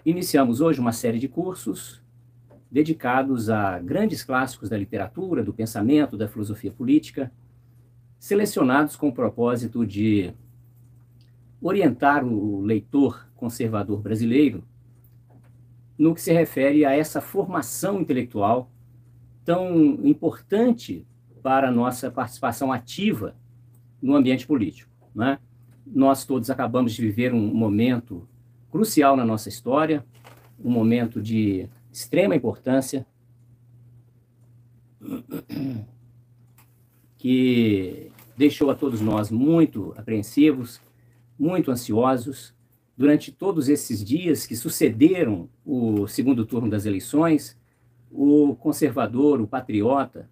Iniciamos hoje uma série de cursos dedicados a grandes clássicos da literatura, do pensamento, da filosofia política, selecionados com o propósito de orientar o leitor conservador brasileiro no que se refere a essa formação intelectual tão importante para a nossa participação ativa no ambiente político, né? Nós todos acabamos de viver um momento crucial na nossa história, um momento de extrema importância, que deixou a todos nós muito apreensivos, muito ansiosos. Durante todos esses dias que sucederam o segundo turno das eleições, o conservador, o patriota,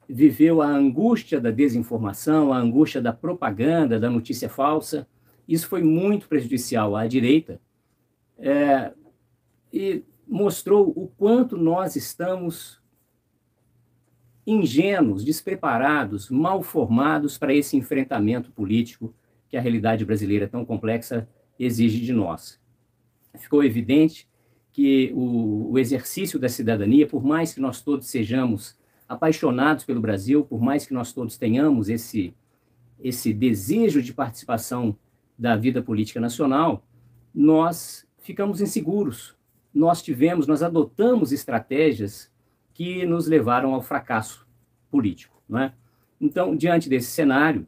viveu a angústia da desinformação, a angústia da propaganda, da notícia falsa. Isso foi muito prejudicial à direita e mostrou o quanto nós estamos ingênuos, despreparados, mal formados para esse enfrentamento político que a realidade brasileira tão complexa exige de nós. Ficou evidente que o exercício da cidadania, por mais que nós todos sejamos apaixonados pelo Brasil, por mais que nós todos tenhamos esse desejo de participação da vida política nacional, nós ficamos inseguros. Nós adotamos estratégias que nos levaram ao fracasso político, não é? Então, diante desse cenário,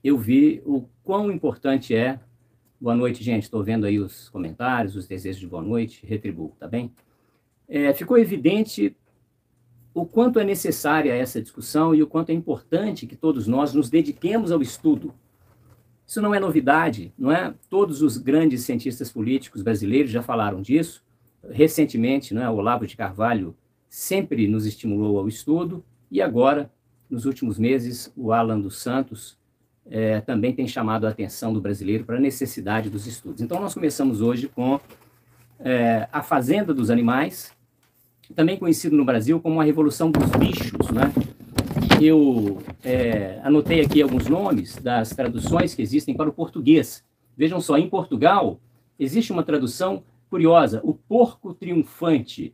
eu vi o quão importante é. Boa noite, gente. Estou vendo aí os comentários, os desejos de boa noite. Retribuo, tá bem? Ficou evidente o quanto é necessária essa discussão e o quanto é importante que todos nós nos dediquemos ao estudo. Isso não é novidade, não é? Todos os grandes cientistas políticos brasileiros já falaram disso. Recentemente, não é? O Olavo de Carvalho sempre nos estimulou ao estudo e agora, nos últimos meses, o Alan dos Santos também tem chamado a atenção do brasileiro para a necessidade dos estudos. Então, nós começamos hoje com A Fazenda dos Animais, também conhecido no Brasil como a Revolução dos Bichos, né? Eu anotei aqui alguns nomes das traduções que existem para o português. Vejam só, em Portugal, existe uma tradução curiosa, o Porco Triunfante,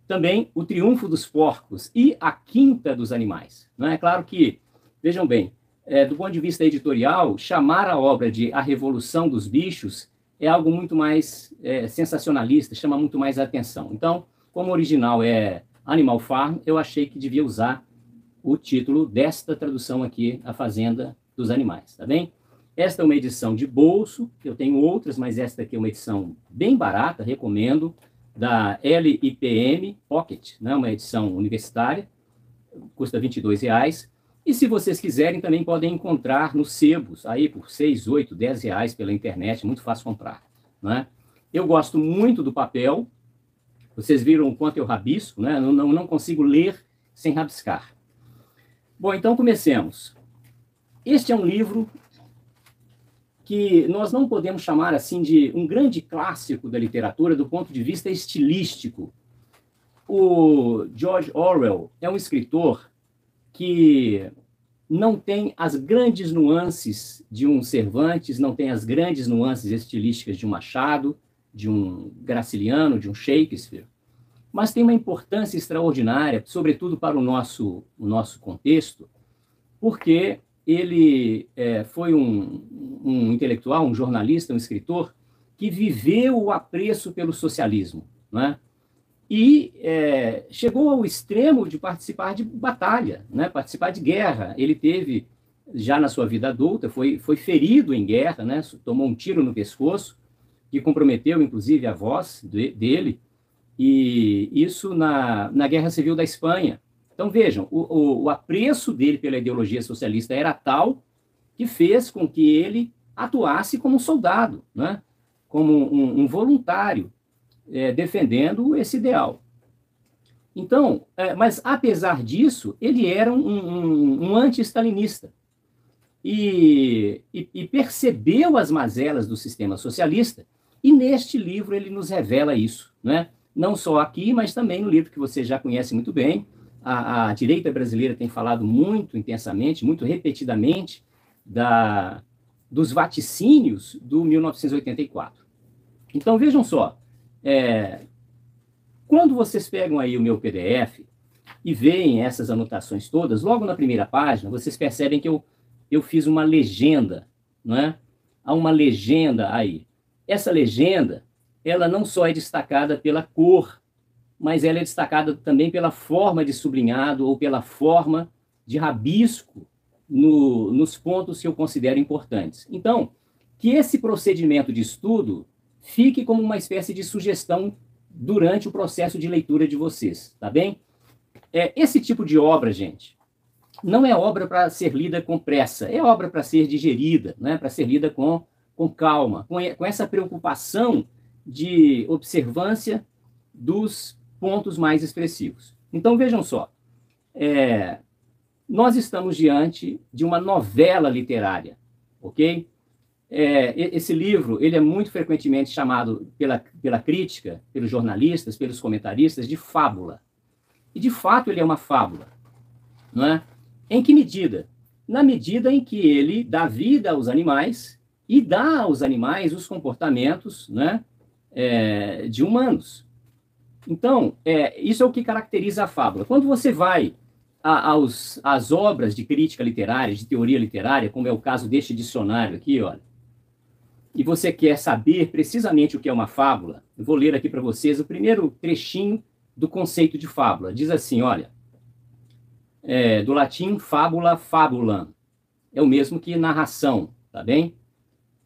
também o Triunfo dos Porcos e a Quinta dos Animais. Não é claro que, vejam bem, do ponto de vista editorial, chamar a obra de A Revolução dos Bichos é algo muito mais sensacionalista, chama muito mais a atenção. Então, como o original é Animal Farm, eu achei que devia usar o título desta tradução aqui, A Fazenda dos Animais, tá bem? Esta é uma edição de bolso, eu tenho outras, mas esta aqui é uma edição bem barata, recomendo, da LIPM Pocket, né, uma edição universitária, custa R$ 22,00. E se vocês quiserem, também podem encontrar nos sebos, aí por R$ 6, 8, R$ 10 pela internet, muito fácil comprar, né? Eu gosto muito do papel, vocês viram o quanto eu rabisco, né? Não consigo ler sem rabiscar. Bom, então comecemos. Este é um livro que nós não podemos chamar assim de um grande clássico da literatura do ponto de vista estilístico. O George Orwell é um escritor que não tem as grandes nuances de um Cervantes, não tem as grandes nuances estilísticas de um Machado, de um Graciliano, de um Shakespeare, mas tem uma importância extraordinária, sobretudo para o nosso contexto, porque ele foi um intelectual, um jornalista, um escritor, que viveu o apreço pelo socialismo, né? E chegou ao extremo de participar de batalha, né? Participar de guerra. Ele teve, já na sua vida adulta, foi ferido em guerra, né? Tomou um tiro no pescoço, que comprometeu, inclusive, a voz dele, e isso na Guerra Civil da Espanha. Então, vejam, o apreço dele pela ideologia socialista era tal que fez com que ele atuasse como um soldado, né? Como um voluntário, defendendo esse ideal. Então, mas apesar disso, ele era um anti-stalinista e percebeu as mazelas do sistema socialista, e neste livro ele nos revela isso, né? Não só aqui, mas também no livro que você já conhece muito bem. A direita brasileira tem falado muito intensamente, muito repetidamente, dos vaticínios do 1984. Então, vejam só, Quando vocês pegam aí o meu PDF e veem essas anotações todas, logo na primeira página, vocês percebem que eu fiz uma legenda, não é? Há uma legenda aí. Essa legenda, ela não só é destacada pela cor, mas ela é destacada também pela forma de sublinhado ou pela forma de rabisco nos pontos que eu considero importantes. Então, que esse procedimento de estudo fique como uma espécie de sugestão durante o processo de leitura de vocês, tá bem? Esse tipo de obra, gente, não é obra para ser lida com pressa, é obra para ser digerida, né? Para ser lida com calma, com essa preocupação de observância dos pontos mais expressivos. Então, vejam só, nós estamos diante de uma novela literária, ok? Esse livro, ele é muito frequentemente chamado pela crítica, pelos jornalistas, pelos comentaristas, de fábula. E, de fato, ele é uma fábula, não é? Em que medida? Na medida em que ele dá vida aos animais e dá aos animais os comportamentos, né, de humanos. Então, isso é o que caracteriza a fábula. Quando você vai às obras de crítica literária, de teoria literária, como é o caso deste dicionário aqui, olha, e você quer saber precisamente o que é uma fábula, eu vou ler aqui para vocês o primeiro trechinho do conceito de fábula. Diz assim, olha, do latim fábula, fabulam, é o mesmo que narração, tá bem?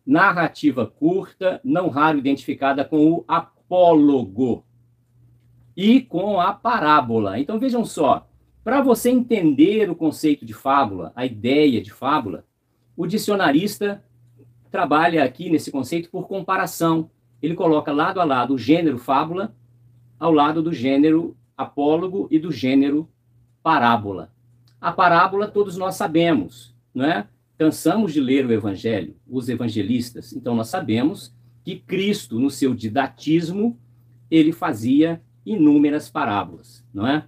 Narrativa curta, não raro identificada com o apólogo e com a parábola. Então, vejam só, para você entender o conceito de fábula, a ideia de fábula, o dicionarista trabalha aqui nesse conceito por comparação. Ele coloca lado a lado o gênero fábula ao lado do gênero apólogo e do gênero parábola. A parábola todos nós sabemos, não é? Cansamos de ler o Evangelho, os evangelistas, então nós sabemos que Cristo, no seu didatismo, ele fazia inúmeras parábolas, não é?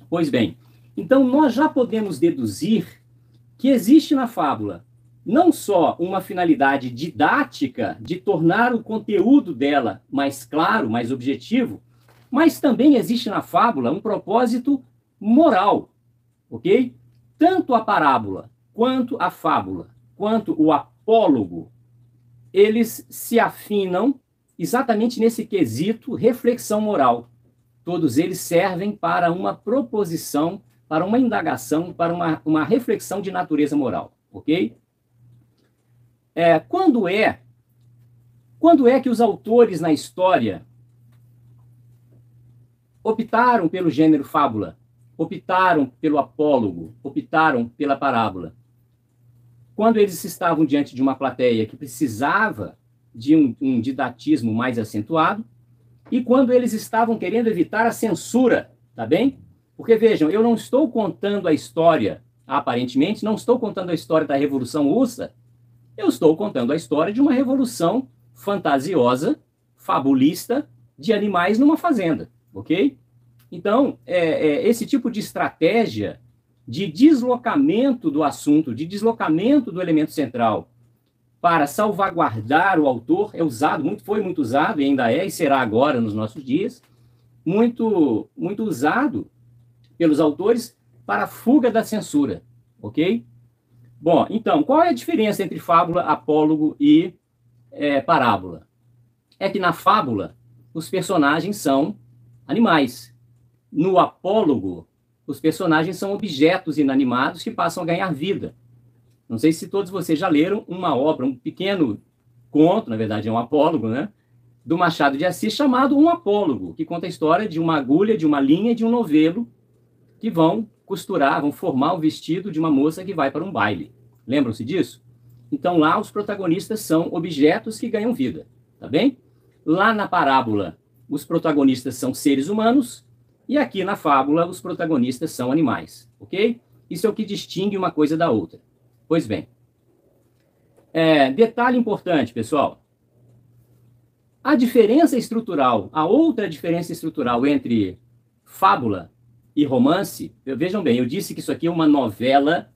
Pois bem, então nós já podemos deduzir que existe na fábula não só uma finalidade didática de tornar o conteúdo dela mais claro, mais objetivo, mas também existe na fábula um propósito moral, ok? Tanto a parábola, quanto a fábula, quanto o apólogo, eles se afinam exatamente nesse quesito reflexão moral. Todos eles servem para uma proposição, para uma indagação, para uma reflexão de natureza moral, ok? Quando é que os autores na história optaram pelo gênero fábula, optaram pelo apólogo, optaram pela parábola? Quando eles estavam diante de uma plateia que precisava de um didatismo mais acentuado e quando eles estavam querendo evitar a censura, tá bem? Porque, vejam, eu não estou contando a história, aparentemente, não estou contando a história da Revolução Russa, eu estou contando a história de uma revolução fantasiosa, fabulista, de animais numa fazenda, ok? Então, esse tipo de estratégia de deslocamento do assunto, de deslocamento do elemento central para salvaguardar o autor é usado, foi muito usado, e ainda é, e será agora nos nossos dias, muito usado pelos autores para a fuga da censura, ok? Bom, então, qual é a diferença entre fábula, apólogo e parábola? É que na fábula, os personagens são animais. No apólogo, os personagens são objetos inanimados que passam a ganhar vida. Não sei se todos vocês já leram uma obra, um pequeno conto, na verdade é um apólogo, né? Do Machado de Assis, chamado Um Apólogo, que conta a história de uma agulha, de uma linha e de um novelo que vão costurar, vão formar o vestido de uma moça que vai para um baile. Lembram-se disso? Então lá os protagonistas são objetos que ganham vida, tá bem? Lá na parábola, os protagonistas são seres humanos e aqui na fábula os protagonistas são animais, ok? Isso é o que distingue uma coisa da outra. Pois bem, detalhe importante, pessoal. A diferença estrutural, a outra diferença estrutural entre fábula e romance, vejam bem, eu disse que isso aqui é uma novela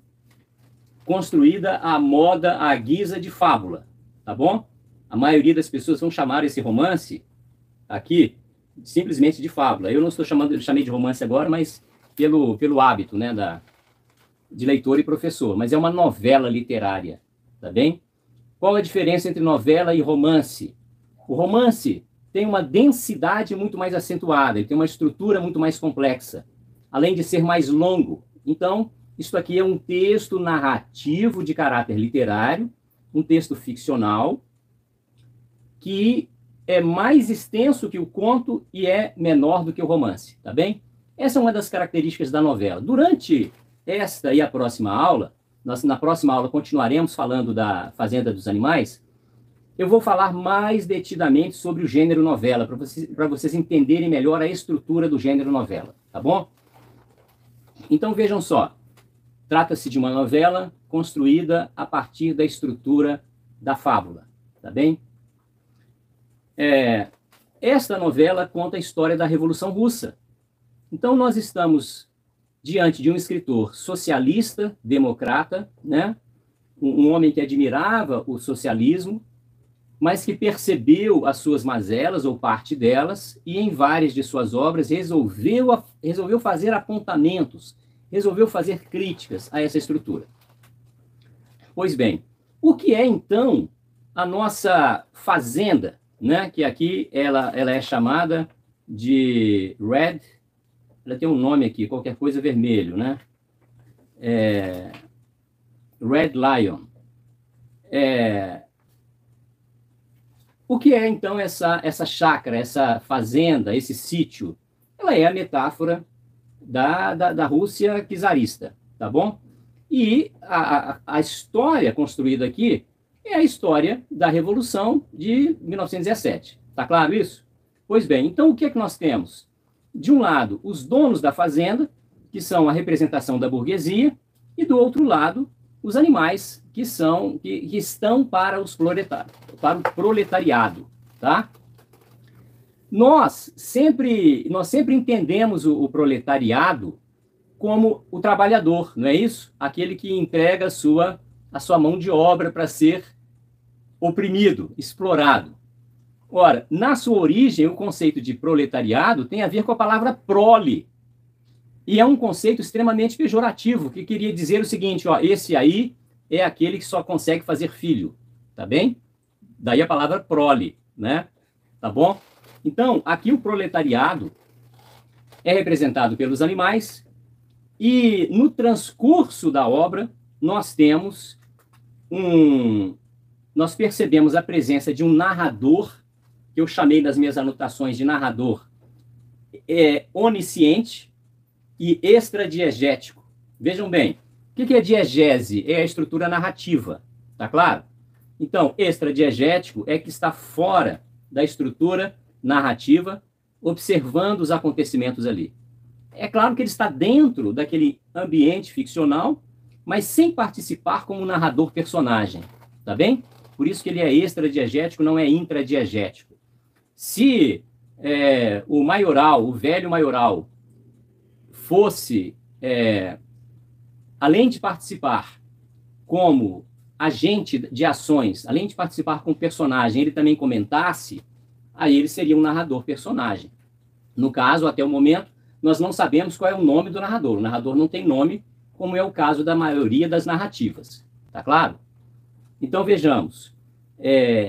construída à moda, à guisa de fábula, tá bom? A maioria das pessoas vão chamar esse romance, aqui simplesmente de fábula. Eu não estou chamei de romance agora, mas pelo hábito, né, de leitor e professor. Mas é uma novela literária, tá bem? Qual a diferença entre novela e romance? O romance tem uma densidade muito mais acentuada, ele tem uma estrutura muito mais complexa, além de ser mais longo. Então, isso aqui é um texto narrativo de caráter literário, um texto ficcional, que é mais extenso que o conto e é menor do que o romance, tá bem? Essa é uma das características da novela. Durante esta e a próxima aula, na próxima aula continuaremos falando da Fazenda dos Animais, eu vou falar mais detidamente sobre o gênero novela, para vocês entenderem melhor a estrutura do gênero novela, tá bom? Então vejam só, trata-se de uma novela construída a partir da estrutura da fábula, tá bem? Esta novela conta a história da Revolução Russa. Então, nós estamos diante de um escritor socialista, democrata, né? Um homem que admirava o socialismo, mas que percebeu as suas mazelas, ou parte delas, e em várias de suas obras resolveu fazer apontamentos, resolveu fazer críticas a essa estrutura. Pois bem, o que é, então, a nossa fazenda, né? Que aqui ela é chamada de Red, ela tem um nome aqui, qualquer coisa vermelho, né? Red Lion. O que é, então, essa chácara, essa fazenda, esse sítio? Ela é a metáfora da Rússia czarista, tá bom? E a história construída aqui é a história da Revolução de 1917. Tá claro isso? Pois bem, então o que é que nós temos? De um lado, os donos da fazenda, que são a representação da burguesia, e do outro lado, os animais, que estão para o proletariado, tá? Nós sempre entendemos o proletariado como o trabalhador, não é isso? Aquele que entrega a sua mão de obra para ser oprimido, explorado. Ora, na sua origem, o conceito de proletariado tem a ver com a palavra prole. E é um conceito extremamente pejorativo, que queria dizer o seguinte, ó, esse aí é aquele que só consegue fazer filho, tá bem? Daí a palavra prole, né? Tá bom? Então, aqui o proletariado é representado pelos animais, e no transcurso da obra, nós percebemos a presença de um narrador, que eu chamei nas minhas anotações de narrador onisciente e extradiegético. Vejam bem, o que é diegese? É a estrutura narrativa, tá claro? Então, extradiegético é que está fora da estrutura narrativa, observando os acontecimentos ali. É claro que ele está dentro daquele ambiente ficcional, mas sem participar como narrador personagem, tá bem? Por isso que ele é extradiegético, não é intradiegético. Se o maioral, o velho maioral, fosse, além de participar como agente de ações, além de participar como personagem, ele também comentasse, aí ele seria um narrador personagem. No caso, até o momento, nós não sabemos qual é o nome do narrador. O narrador não tem nome, como é o caso da maioria das narrativas. Tá claro? Então, vejamos.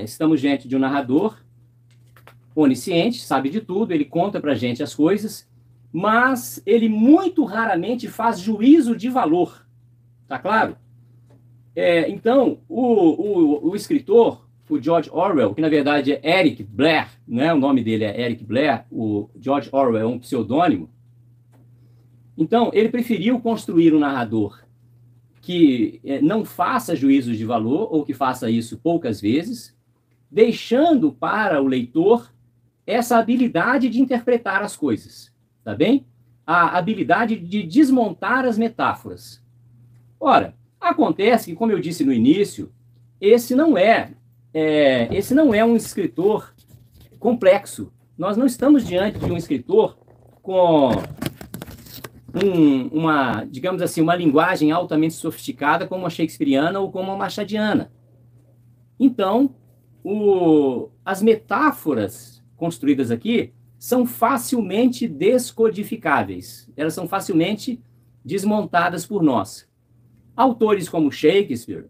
Estamos diante de um narrador onisciente, sabe de tudo, ele conta pra gente as coisas, mas ele muito raramente faz juízo de valor. Tá claro? Então, o escritor, o George Orwell, que na verdade é Eric Blair, né? O nome dele é Eric Blair, o George Orwell é um pseudônimo. Então, ele preferiu construir um narrador que não faça juízos de valor, ou que faça isso poucas vezes, deixando para o leitor essa habilidade de interpretar as coisas, tá bem? A habilidade de desmontar as metáforas. Ora, acontece que, como eu disse no início, esse não é um escritor complexo. Nós não estamos diante de um escritor com digamos assim, uma linguagem altamente sofisticada como a shakespeariana ou como a machadiana. Então, as metáforas construídas aqui são facilmente descodificáveis. Elas são facilmente desmontadas por nós. Autores como Shakespeare,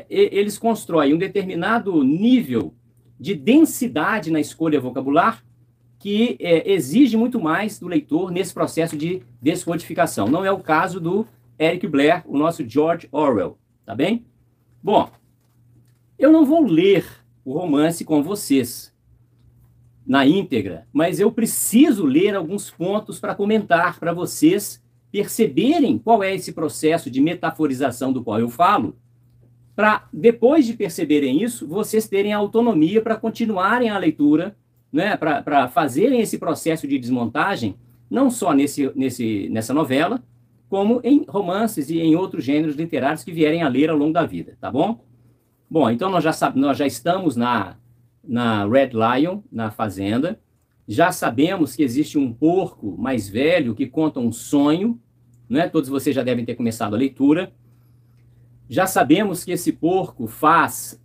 eles constroem um determinado nível de densidade na escolha vocabular que exige muito mais do leitor nesse processo de descodificação. Não é o caso do Eric Blair, o nosso George Orwell, tá bem? Bom, eu não vou ler o romance com vocês na íntegra, mas eu preciso ler alguns pontos para comentar, para vocês perceberem qual é esse processo de metaforização do qual eu falo, para, depois de perceberem isso, vocês terem autonomia para continuarem a leitura, né, para fazerem esse processo de desmontagem, não só nessa novela, como em romances e em outros gêneros literários que vierem a ler ao longo da vida, tá bom? Bom, então nós já estamos na Red Lion, na fazenda, já sabemos que existe um porco mais velho que conta um sonho, né? Todos vocês já devem ter começado a leitura. Já sabemos que esse porco faz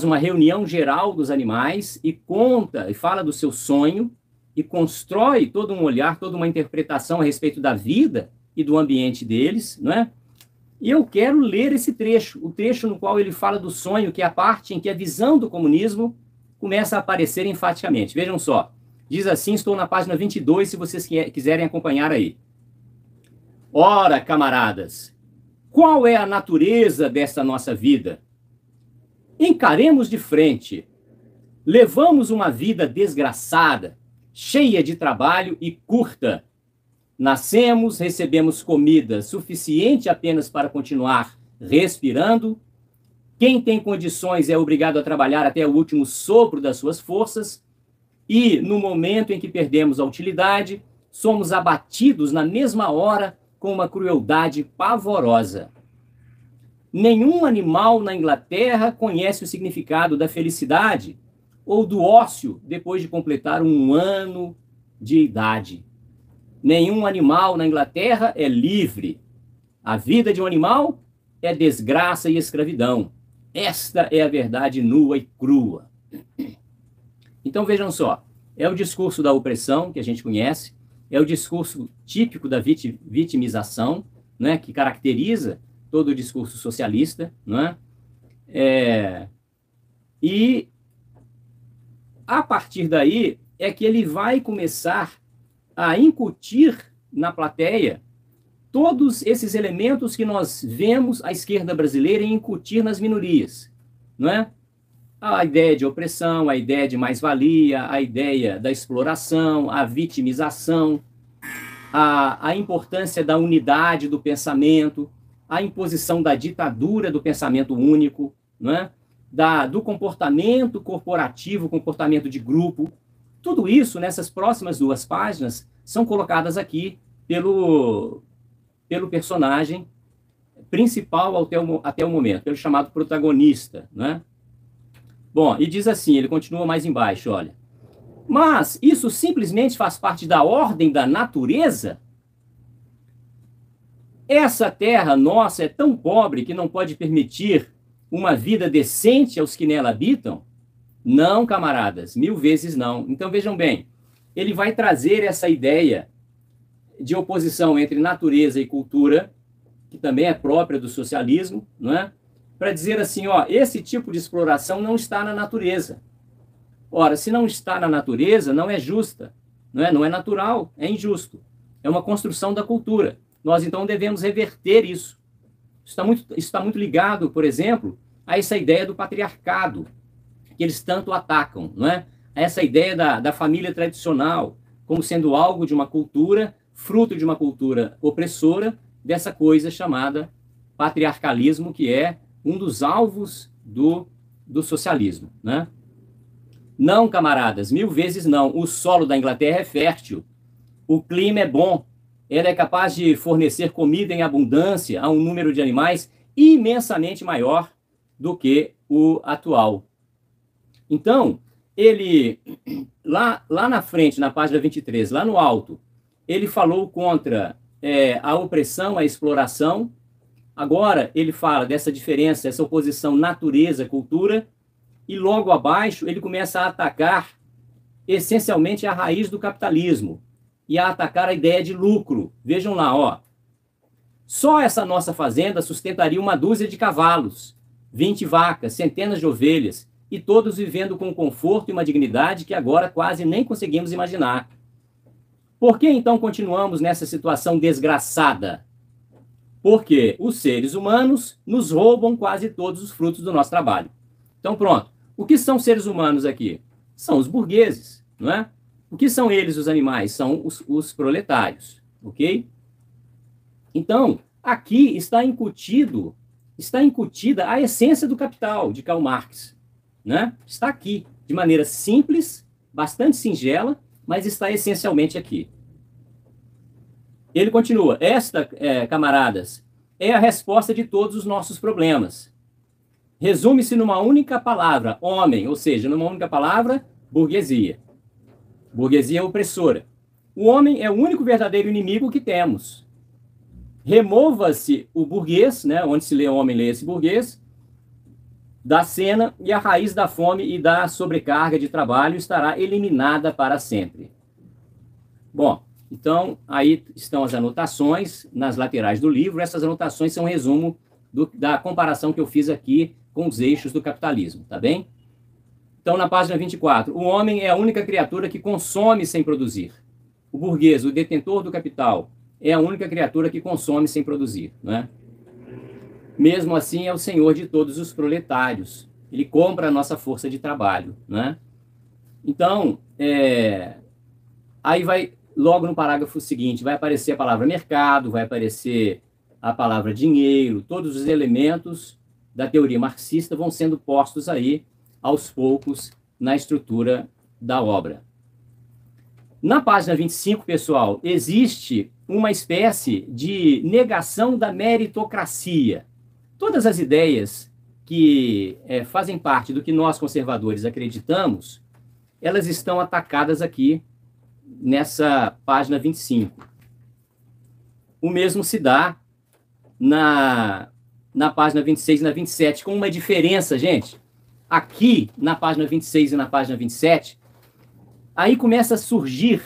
uma reunião geral dos animais e conta e fala do seu sonho e constrói todo um olhar, toda uma interpretação a respeito da vida e do ambiente deles, não é? E eu quero ler esse trecho, o trecho no qual ele fala do sonho, que é a parte em que a visão do comunismo começa a aparecer enfaticamente. Vejam só, diz assim, estou na página 22, se vocês quiserem acompanhar aí. Ora, camaradas, qual é a natureza desta nossa vida? Encaremos de frente. Levamos uma vida desgraçada, cheia de trabalho e curta. Nascemos, recebemos comida suficiente apenas para continuar respirando. Quem tem condições é obrigado a trabalhar até o último sopro das suas forças. E, no momento em que perdemos a utilidade, somos abatidos na mesma hora com uma crueldade pavorosa. Nenhum animal na Inglaterra conhece o significado da felicidade ou do ócio depois de completar 1 ano de idade. Nenhum animal na Inglaterra é livre. A vida de um animal é desgraça e escravidão. Esta é a verdade nua e crua. Então vejam só, é o discurso da opressão que a gente conhece, é o discurso típico da vitimização, né, que caracteriza todo o discurso socialista, né? E a partir daí é que ele vai começar a incutir na plateia todos esses elementos que nós vemos a esquerda brasileira incutir nas minorias, não é? A ideia de opressão, a ideia de mais-valia, a ideia da exploração, a vitimização, a importância da unidade do pensamento, a imposição da ditadura do pensamento único, não é? Do comportamento corporativo, comportamento de grupo. Tudo isso, nessas próximas 2 páginas, são colocadas aqui pelo personagem principal até o momento, pelo chamado protagonista, né? Bom, e diz assim, ele continua mais embaixo, olha. Mas isso simplesmente faz parte da ordem da natureza? Essa terra nossa é tão pobre que não pode permitir uma vida decente aos que nela habitam? Não, camaradas, 1000 vezes não. Então, vejam bem, ele vai trazer essa ideia de oposição entre natureza e cultura, que também é própria do socialismo, não é? Para dizer assim, ó, esse tipo de exploração não está na natureza. Ora, se não está na natureza, não é justa, não é natural, é injusto. É uma construção da cultura. Nós, então, devemos reverter isso. Isso está muito ligado, por exemplo, a essa ideia do patriarcado, que eles tanto atacam, não é? Essa ideia da família tradicional, como sendo algo de uma cultura, fruto de uma cultura opressora, dessa coisa chamada patriarcalismo, que é um dos alvos do socialismo, né? Não, camaradas, 1000 vezes não. O solo da Inglaterra é fértil. O clima é bom. Ela é capaz de fornecer comida em abundância a um número de animais imensamente maior do que o atual. Então, ele, lá na frente, na página 23, lá no alto, ele falou contra a opressão, a exploração. Agora, ele fala dessa diferença, essa oposição natureza-cultura, e logo abaixo ele começa a atacar essencialmente a raiz do capitalismo e a atacar a ideia de lucro. Vejam lá, ó. Só essa nossa fazenda sustentaria uma dúzia de cavalos, 20 vacas, centenas de ovelhas, e todos vivendo com um conforto e uma dignidade que agora quase nem conseguimos imaginar. Por que então continuamos nessa situação desgraçada? Porque os seres humanos nos roubam quase todos os frutos do nosso trabalho. Então pronto. O que são seres humanos aqui? São os burgueses, não é? O que são eles, os animais? São os proletários, ok? Então, aqui está incutida a essência do Capital, de Karl Marx, né? Está aqui, de maneira simples, bastante singela, mas está essencialmente aqui. Ele continua, esta, camaradas, é a resposta de todos os nossos problemas. Resume-se numa única palavra, homem, ou seja, numa única palavra, burguesia. Burguesia opressora. O homem é o único verdadeiro inimigo que temos. Remova-se o burguês, né, onde se lê homem, lê-se burguês, da cena, e a raiz da fome e da sobrecarga de trabalho estará eliminada para sempre. Bom, então aí estão as anotações nas laterais do livro. Essas anotações são um resumo da comparação que eu fiz aqui com os eixos do capitalismo, tá bem? Então, na página 24, o homem é a única criatura que consome sem produzir. O burguês, o detentor do capital, é a única criatura que consome sem produzir, né? Mesmo assim, é o senhor de todos os proletários. Ele compra a nossa força de trabalho, né? Então, aí vai, logo no parágrafo seguinte, vai aparecer a palavra mercado, vai aparecer a palavra dinheiro, todos os elementos da teoria marxista vão sendo postos aí, aos poucos, na estrutura da obra. Na página 25, pessoal, existe uma espécie de negação da meritocracia. Todas as ideias que fazem parte do que nós, conservadores, acreditamos, elas estão atacadas aqui nessa página 25. O mesmo se dá na página 26 e na 27, com uma diferença, gente. Aqui, na página 26 e na página 27, aí começa a surgir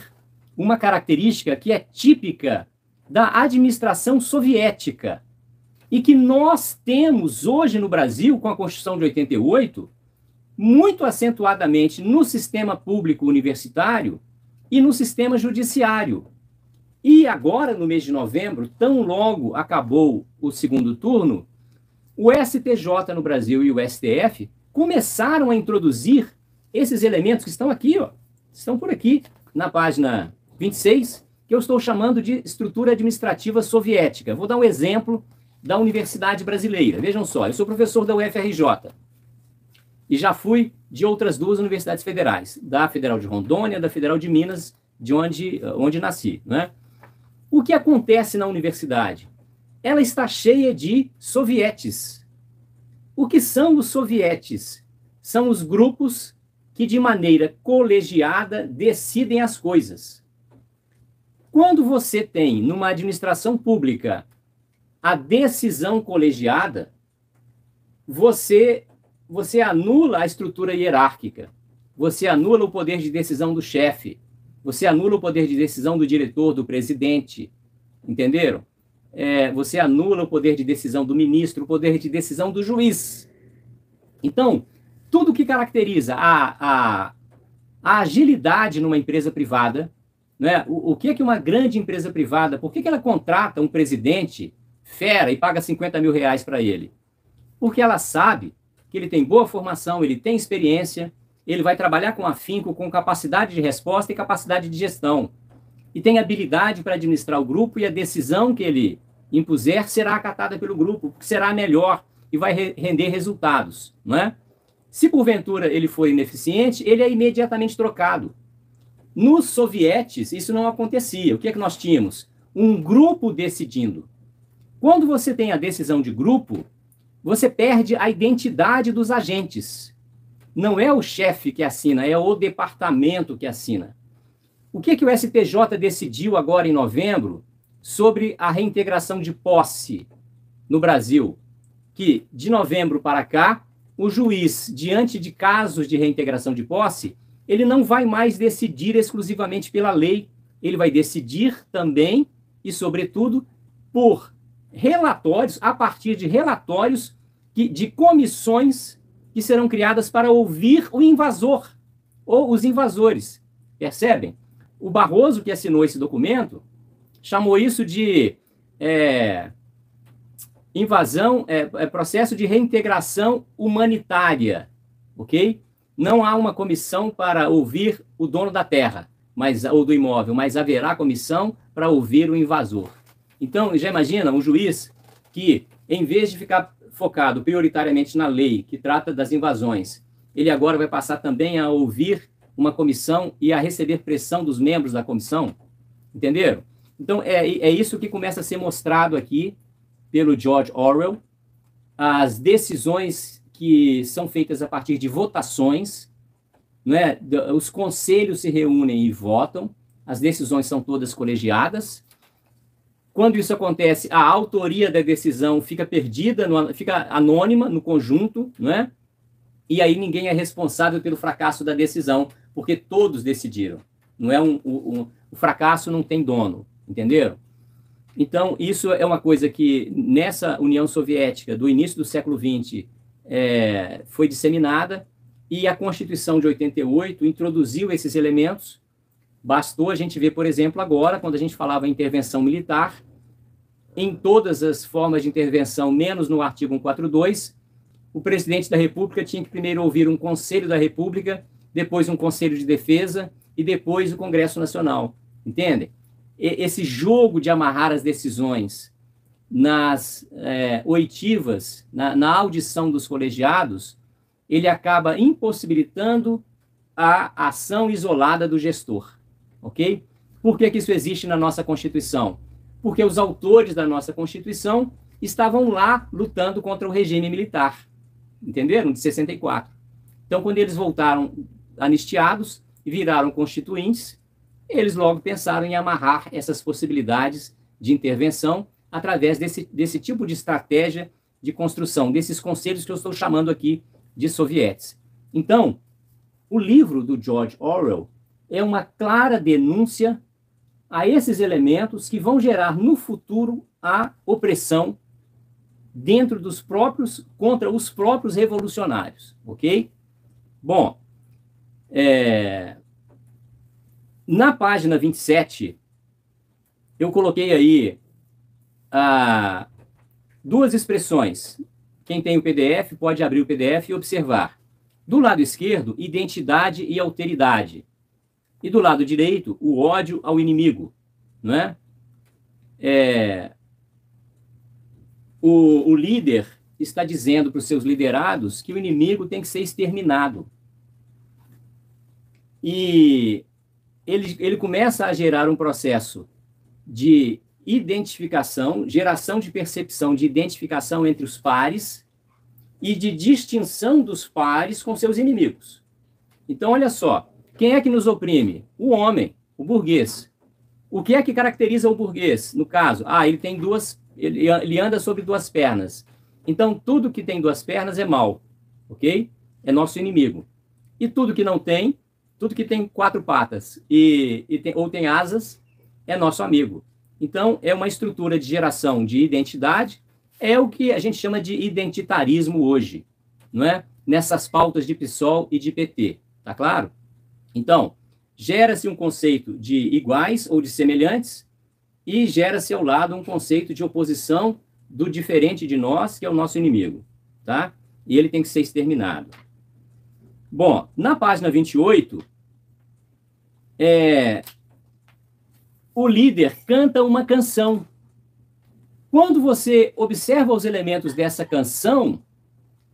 uma característica que é típica da administração soviética e que nós temos hoje no Brasil, com a Constituição de 88, muito acentuadamente no sistema público universitário e no sistema judiciário. E agora, no mês de novembro, tão logo acabou o segundo turno, o STJ no Brasil e o STF começaram a introduzir esses elementos que estão aqui, ó, estão por aqui, na página 26, que eu estou chamando de estrutura administrativa soviética. Vou dar um exemplo da Universidade Brasileira. Vejam só, eu sou professor da UFRJ e já fui de outras duas universidades federais, da Federal de Rondônia, da Federal de Minas, de onde nasci, né? O que acontece na universidade? Ela está cheia de sovietes. O que são os sovietes? São os grupos que, de maneira colegiada, decidem as coisas. Quando você tem, numa administração pública, a decisão colegiada, você anula a estrutura hierárquica, você anula o poder de decisão do chefe, você anula o poder de decisão do diretor, do presidente, entenderam? Você anula o poder de decisão do ministro, o poder de decisão do juiz. Então, tudo que caracteriza a agilidade numa empresa privada, né? O que é uma grande empresa privada, por que ela contrata um presidente fera e paga 50 mil reais para ele? Porque ela sabe que ele tem boa formação, ele tem experiência, ele vai trabalhar com afinco, com capacidade de resposta e capacidade de gestão. E tem habilidade para administrar o grupo, e a decisão que ele impuser será acatada pelo grupo, porque será melhor e vai render resultados, não é? Se porventura ele for ineficiente, ele é imediatamente trocado. Nos sovietes, isso não acontecia. O que é que nós tínhamos? Um grupo decidindo. Quando você tem a decisão de grupo, você perde a identidade dos agentes. Não é o chefe que assina, é o departamento que assina. O que é que o STJ decidiu agora em novembro sobre a reintegração de posse no Brasil? Que de novembro para cá, o juiz, diante de casos de reintegração de posse, ele não vai mais decidir exclusivamente pela lei, ele vai decidir também e, sobretudo, por relatórios, a partir de relatórios de comissões que serão criadas para ouvir o invasor ou os invasores. Percebem? O Barroso, que assinou esse documento, chamou isso de invasão, processo de reintegração humanitária, ok? Não há uma comissão para ouvir o dono da terra, ou do imóvel, mas haverá comissão para ouvir o invasor. Então, já imagina um juiz que, em vez de ficar focado prioritariamente na lei que trata das invasões, ele agora vai passar também a ouvir uma comissão e a receber pressão dos membros da comissão? Entenderam? Então, é isso que começa a ser mostrado aqui pelo George Orwell, as decisões que são feitas a partir de votações, né? Os conselhos se reúnem e votam, as decisões são todas colegiadas. Quando isso acontece, a autoria da decisão fica perdida, fica anônima no conjunto, né? E aí ninguém é responsável pelo fracasso da decisão, porque todos decidiram. Não é o fracasso não tem dono, entenderam? Então, isso é uma coisa que, nessa União Soviética, do início do século XX, foi disseminada, e a Constituição de 88 introduziu esses elementos. Bastou a gente ver, por exemplo, agora, quando a gente falava em intervenção militar, em todas as formas de intervenção, menos no artigo 142, o presidente da República tinha que primeiro ouvir um Conselho da República, depois um Conselho de Defesa e depois o Congresso Nacional. Entendem? Esse jogo de amarrar as decisões nas oitivas, na audição dos colegiados, ele acaba impossibilitando a ação isolada do gestor. Ok? Por que isso existe na nossa Constituição? Porque os autores da nossa Constituição estavam lá lutando contra o regime militar. Entenderam? De 64. Então, quando eles voltaram anistiados e viraram constituintes, eles logo pensaram em amarrar essas possibilidades de intervenção através desse tipo de estratégia de construção, desses conselhos que eu estou chamando aqui de sovietes. Então, o livro do George Orwell é uma clara denúncia a esses elementos que vão gerar no futuro a opressão contra os próprios revolucionários, ok? Bom, na página 27, eu coloquei aí duas expressões. Quem tem o PDF pode abrir o PDF e observar. Do lado esquerdo, identidade e alteridade. E do lado direito, o ódio ao inimigo. Não é? O líder está dizendo para os seus liderados que o inimigo tem que ser exterminado. E ele começa a gerar um processo de identificação, geração de percepção de identificação entre os pares e de distinção dos pares com seus inimigos. Então, olha só, quem é que nos oprime? O homem, o burguês. O que é que caracteriza o burguês? No caso, ele tem ele anda sobre duas pernas. Então, tudo que tem duas pernas é mal, ok? É nosso inimigo. E tudo que não tem, tudo que tem quatro patas ou tem asas, é nosso amigo. Então, é uma estrutura de geração de identidade, é o que a gente chama de identitarismo hoje, não é? Nessas pautas de PSOL e de PT, tá claro? Então, gera-se um conceito de iguais ou de semelhantes e gera-se ao lado um conceito de oposição do diferente de nós, que é o nosso inimigo, tá? E ele tem que ser exterminado. Bom, na página 28, o líder canta uma canção. Quando você observa os elementos dessa canção,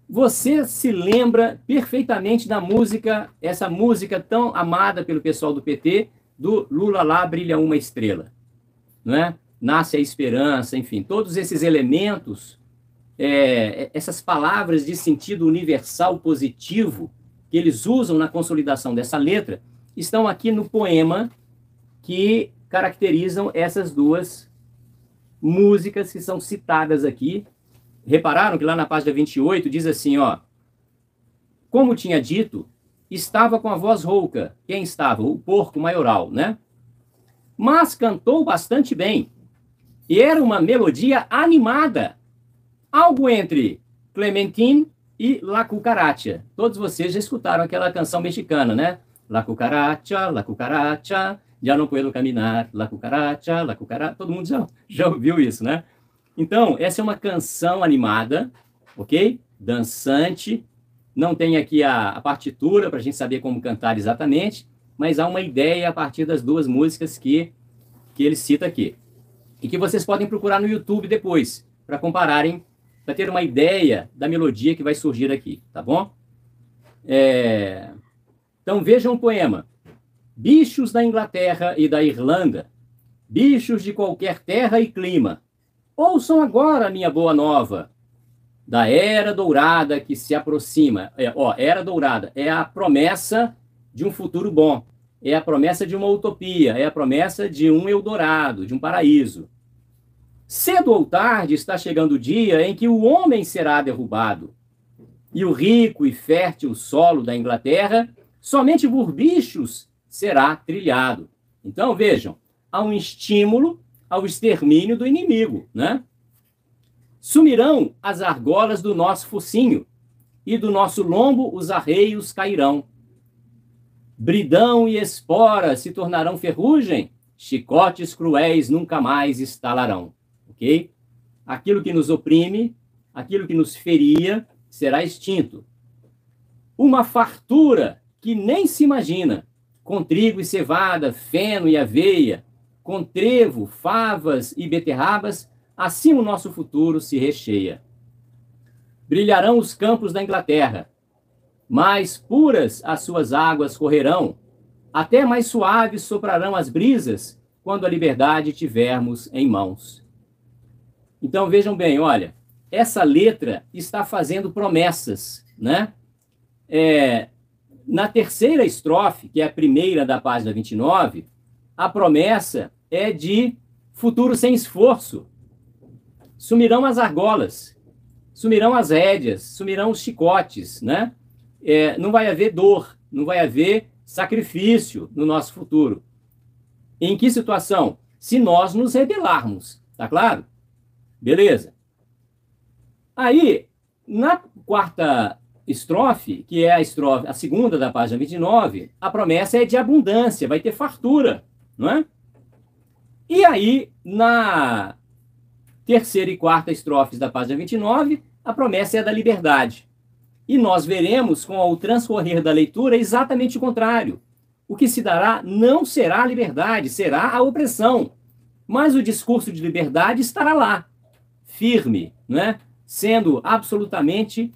você se lembra perfeitamente da música, essa música tão amada pelo pessoal do PT, do Lula lá brilha uma estrela, não é? Nasce a esperança, enfim, todos esses elementos, essas palavras de sentido universal positivo que eles usam na consolidação dessa letra, estão aqui no poema que caracterizam essas duas músicas que são citadas aqui. Repararam que lá na página 28 diz assim, ó, como tinha dito, estava com a voz rouca. Quem estava? O porco maioral, né? Mas cantou bastante bem. E era uma melodia animada. Algo entre Clementine e La Cucaracha. Todos vocês já escutaram aquela canção mexicana, né? La cucaracha, já não puedo caminar. La cucaracha. Todo mundo já ouviu isso, né? Então, essa é uma canção animada, ok? Dançante. Não tem aqui a partitura para a gente saber como cantar exatamente, mas há uma ideia a partir das duas músicas que ele cita aqui. E que vocês podem procurar no YouTube depois, para compararem, para ter uma ideia da melodia que vai surgir aqui, tá bom? Então vejam o poema. Bichos da Inglaterra e da Irlanda, bichos de qualquer terra e clima, ouçam agora a minha boa nova, da era dourada que se aproxima. Era dourada é a promessa de um futuro bom, é a promessa de uma utopia, é a promessa de um Eldorado, de um paraíso. Cedo ou tarde está chegando o dia em que o homem será derrubado, e o rico e fértil solo da Inglaterra somente por bichos será trilhado. Então, vejam, há um estímulo ao extermínio do inimigo, né? Sumirão as argolas do nosso focinho, e do nosso lombo os arreios cairão. Bridão e espora se tornarão ferrugem, chicotes cruéis nunca mais estalarão. Ok? Aquilo que nos oprime, aquilo que nos feria, será extinto. Uma fartura que nem se imagina, com trigo e cevada, feno e aveia, com trevo, favas e beterrabas, assim o nosso futuro se recheia. Brilharão os campos da Inglaterra, mais puras as suas águas correrão, até mais suaves soprarão as brisas, quando a liberdade tivermos em mãos. Então vejam bem, olha, essa letra está fazendo promessas, né? Na terceira estrofe, que é a primeira da página 29, a promessa é de futuro sem esforço. Sumirão as argolas, sumirão as rédeas, sumirão os chicotes, né? Não vai haver dor, não vai haver sacrifício no nosso futuro. Em que situação? Se nós nos rebelarmos, tá claro? Beleza. Aí, na quarta estrofe, que é a segunda da página 29, a promessa é de abundância, vai ter fartura, não é? E aí, na terceira e quarta estrofes da página 29, a promessa é da liberdade. E nós veremos, com o transcorrer da leitura, exatamente o contrário. O que se dará não será a liberdade, será a opressão. Mas o discurso de liberdade estará lá, firme, né? Sendo absolutamente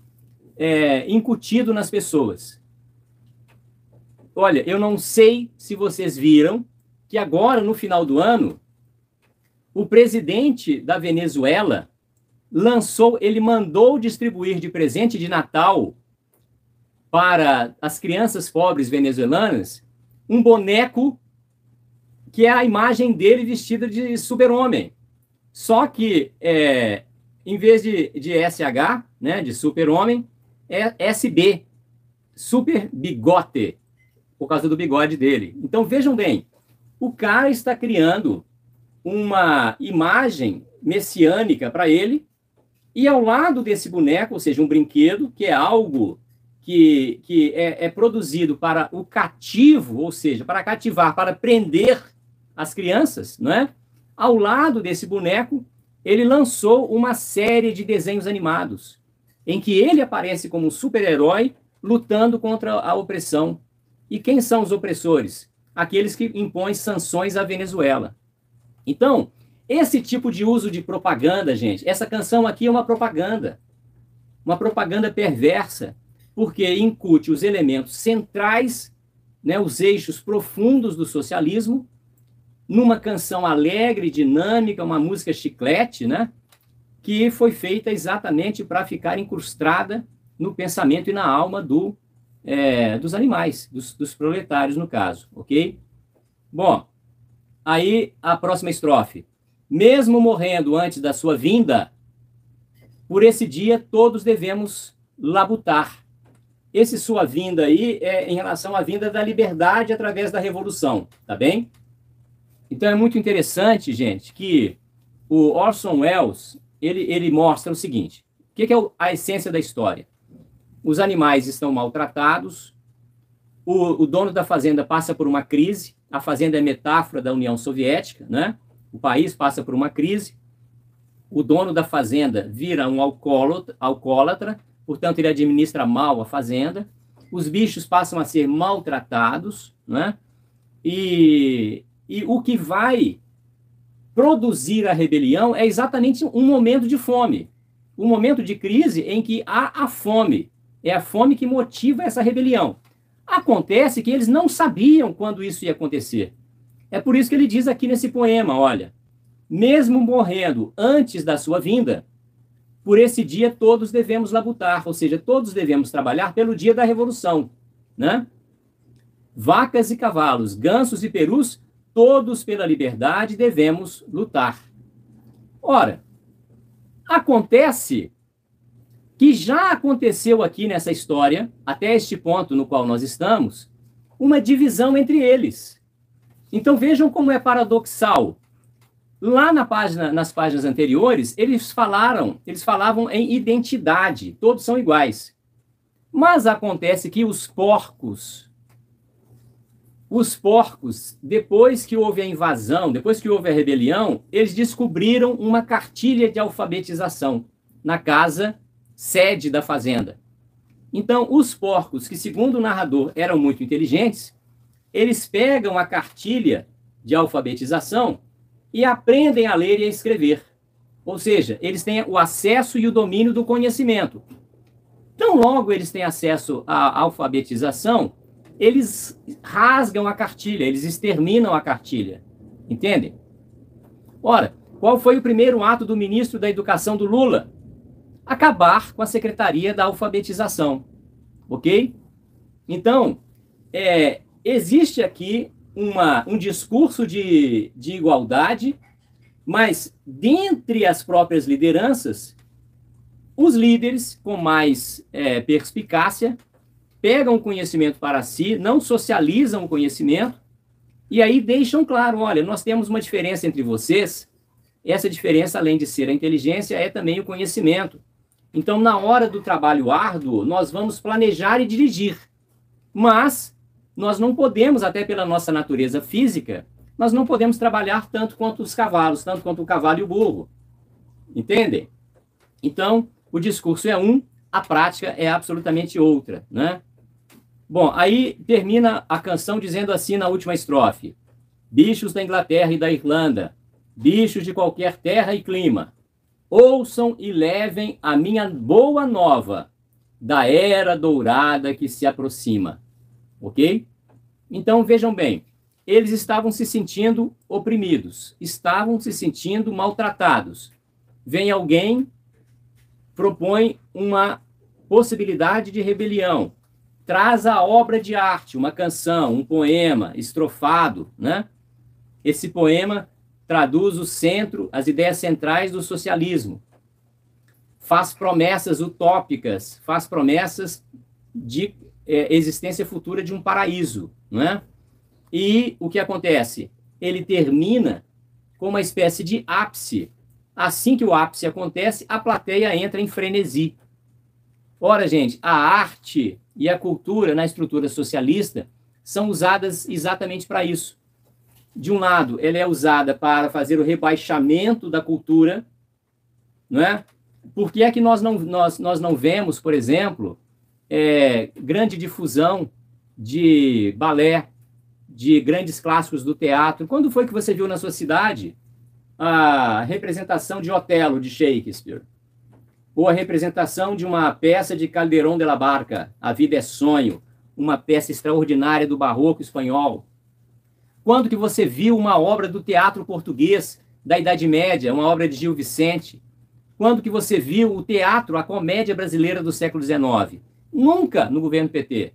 incutido nas pessoas. Olha, eu não sei se vocês viram que agora, no final do ano, o presidente da Venezuela ele mandou distribuir de presente de Natal para as crianças pobres venezuelanas um boneco que é a imagem dele vestida de super-homem. Só que, em vez de SH, né, de super-homem, é SB, super bigote, por causa do bigode dele. Então, vejam bem, o cara está criando uma imagem messiânica para ele, e ao lado desse boneco, ou seja, um brinquedo, que é algo que é produzido para o cativo, ou seja, para cativar, para prender as crianças, não é? Ao lado desse boneco, ele lançou uma série de desenhos animados, em que ele aparece como um super-herói lutando contra a opressão. E quem são os opressores? Aqueles que impõem sanções à Venezuela. Então, esse tipo de uso de propaganda, gente, essa canção aqui é uma propaganda perversa, porque incute os elementos centrais, né, os eixos profundos do socialismo, numa canção alegre, dinâmica, uma música chiclete, né, que foi feita exatamente para ficar incrustada no pensamento e na alma dos animais, dos proletários, no caso, ok? Bom, aí a próxima estrofe. Mesmo morrendo antes da sua vinda, por esse dia todos devemos labutar. esse sua vinda aí é em relação à vinda da liberdade através da revolução, tá bem? Então é muito interessante, gente, que o Orson Welles, ele mostra o seguinte, o que é a essência da história? Os animais estão maltratados, o dono da fazenda passa por uma crise, a fazenda é metáfora da União Soviética, né? O país passa por uma crise, o dono da fazenda vira um alcoólatra, portanto, ele administra mal a fazenda, os bichos passam a ser maltratados, né? E o que vai produzir a rebelião é exatamente um momento de fome, um momento de crise em que há a fome, é a fome que motiva essa rebelião. Acontece que eles não sabiam quando isso ia acontecer. É por isso que ele diz aqui nesse poema, olha, mesmo morrendo antes da sua vinda, por esse dia todos devemos labutar, ou seja, todos devemos trabalhar pelo dia da revolução, né? Vacas e cavalos, gansos e perus, todos pela liberdade devemos lutar. Ora, acontece que já aconteceu aqui nessa história, até este ponto no qual nós estamos, uma divisão entre eles. Então vejam como é paradoxal. Lá nas páginas anteriores, eles falavam em identidade, todos são iguais. Mas acontece que os porcos, depois que houve a invasão, depois que houve a rebelião, eles descobriram uma cartilha de alfabetização na casa sede da fazenda. Então, os porcos, que segundo o narrador eram muito inteligentes, eles pegam a cartilha de alfabetização e aprendem a ler e a escrever. Ou seja, eles têm o acesso e o domínio do conhecimento. Tão logo eles têm acesso à alfabetização, eles rasgam a cartilha, eles exterminam a cartilha. Entendem? Ora, qual foi o primeiro ato do ministro da Educação do Lula? Acabar com a Secretaria da Alfabetização. Ok? Então, existe aqui um discurso de igualdade, mas dentre as próprias lideranças, os líderes com mais perspicácia pegam o conhecimento para si, não socializam o conhecimento, e aí deixam claro, olha, nós temos uma diferença entre vocês, essa diferença, além de ser a inteligência, é também o conhecimento. Então, na hora do trabalho árduo, nós vamos planejar e dirigir, mas nós não podemos, até pela nossa natureza física, nós não podemos trabalhar tanto quanto os cavalos, tanto quanto o cavalo e o burro. Entendem? Então, o discurso é um, a prática é absolutamente outra, né? Bom, aí termina a canção dizendo assim na última estrofe: bichos da Inglaterra e da Irlanda, bichos de qualquer terra e clima, ouçam e levem a minha boa nova da era dourada que se aproxima. Ok? Então, vejam bem, eles estavam se sentindo oprimidos, estavam se sentindo maltratados. Vem alguém, propõe uma possibilidade de rebelião, traz a obra de arte, uma canção, um poema estrofado, né? Esse poema traduz o centro, as ideias centrais do socialismo, faz promessas utópicas, faz promessas de existência futura de um paraíso, não é? E o que acontece? Ele termina com uma espécie de ápice. Assim que o ápice acontece, a plateia entra em frenesi. Ora, gente, a arte e a cultura na estrutura socialista são usadas exatamente para isso. De um lado, ela é usada para fazer o rebaixamento da cultura, não é? Por que é que nós não vemos, por exemplo, grande difusão de balé, de grandes clássicos do teatro? Quando foi que você viu na sua cidade a representação de Otelo, de Shakespeare? Ou a representação de uma peça de Calderón de la Barca, A Vida é Sonho, uma peça extraordinária do barroco espanhol? Quando que você viu uma obra do teatro português da Idade Média, uma obra de Gil Vicente? Quando que você viu o teatro, a comédia brasileira do século XIX? Nunca no governo PT.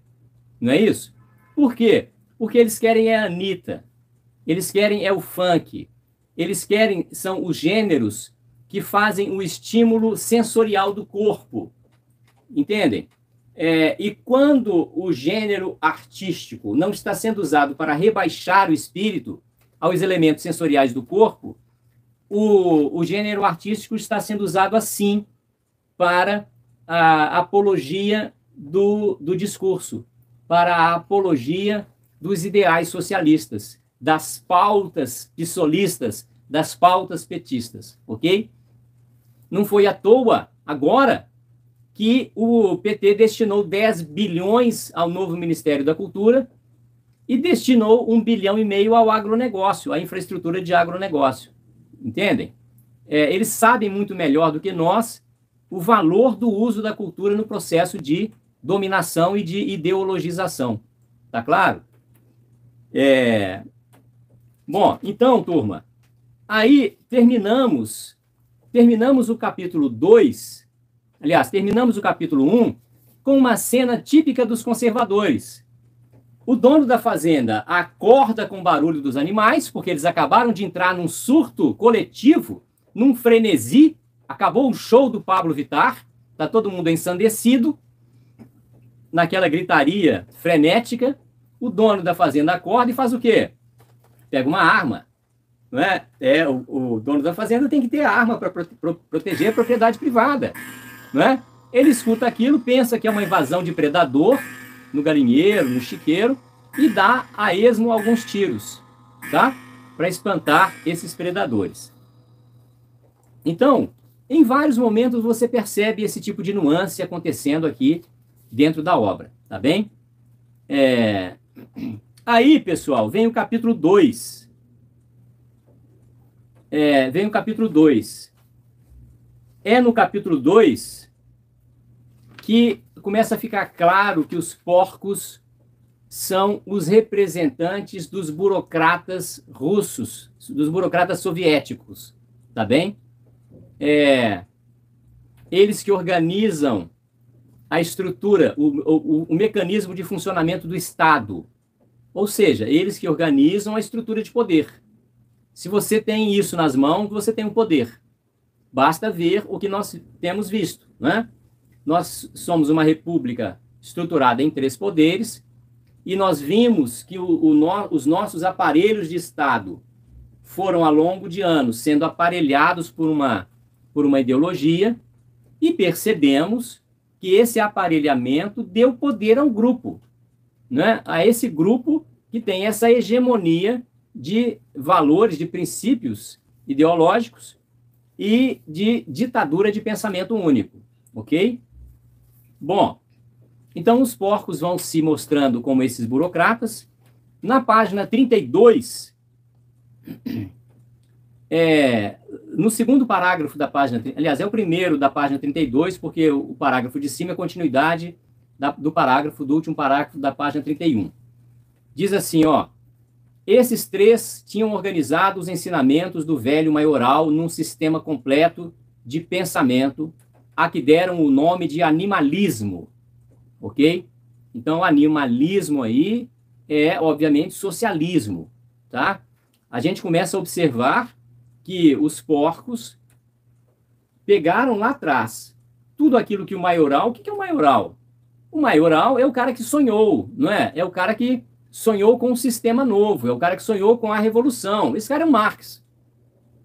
Não é isso? Por quê? Porque eles querem a Anitta, eles querem o funk, eles querem, são os gêneros que fazem o estímulo sensorial do corpo. Entendem? E quando o gênero artístico não está sendo usado para rebaixar o espírito aos elementos sensoriais do corpo, o gênero artístico está sendo usado assim para a apologia do discurso, para a apologia dos ideais socialistas, das pautas pissolistas, das pautas petistas, ok? Não foi à toa, agora, que o PT destinou 10 bilhões ao novo Ministério da Cultura e destinou 1,5 bilhão ao agronegócio, à infraestrutura de agronegócio. Entendem? Eles sabem muito melhor do que nós o valor do uso da cultura no processo de dominação e de ideologização. Tá claro? Bom, então, turma, aí terminamos o capítulo 2, aliás, terminamos o capítulo 1 com uma cena típica dos conservadores. O dono da fazenda acorda com o barulho dos animais, porque eles acabaram de entrar num surto coletivo, num frenesi, acabou o show do Pablo Vittar, está todo mundo ensandecido, naquela gritaria frenética, o dono da fazenda acorda e faz o quê? Pega uma arma. Não é? O dono da fazenda tem que ter arma para proteger a propriedade privada. Não é? Ele escuta aquilo, pensa que é uma invasão de predador no galinheiro, no chiqueiro, e dá a esmo alguns tiros, tá? Para espantar esses predadores. Então, em vários momentos você percebe esse tipo de nuance acontecendo aqui dentro da obra, tá bem? Aí, pessoal, vem o capítulo 2. Vem o capítulo 2. É no capítulo 2 que começa a ficar claro que os porcos são os representantes dos burocratas russos, dos burocratas soviéticos, tá bem? Eles que organizam a estrutura, o mecanismo de funcionamento do Estado. Ou seja, eles que organizam a estrutura de poder. Se você tem isso nas mãos, você tem o poder. Basta ver o que nós temos visto, né? Nós somos uma república estruturada em 3 poderes e nós vimos que os nossos aparelhos de Estado foram, ao longo de anos, sendo aparelhados por uma ideologia e percebemos que esse aparelhamento deu poder a um grupo, né? A esse grupo que tem essa hegemonia de valores, de princípios ideológicos e de ditadura de pensamento único, ok? Bom, então os porcos vão se mostrando como esses burocratas. Na página 32, no segundo parágrafo da página, aliás, é o primeiro da página 32, porque o parágrafo de cima é continuidade do último parágrafo da página 31. Diz assim, ó: esses 3 tinham organizado os ensinamentos do velho maioral num sistema completo de pensamento, a que deram o nome de animalismo, ok? Então, animalismo aí é, obviamente, socialismo, tá? A gente começa a observar que os porcos pegaram lá atrás tudo aquilo que o maioral... O que é o maioral? O maioral é o cara que sonhou, não é? É o cara que sonhou com um sistema novo, é o cara que sonhou com a revolução. Esse cara é o Marx.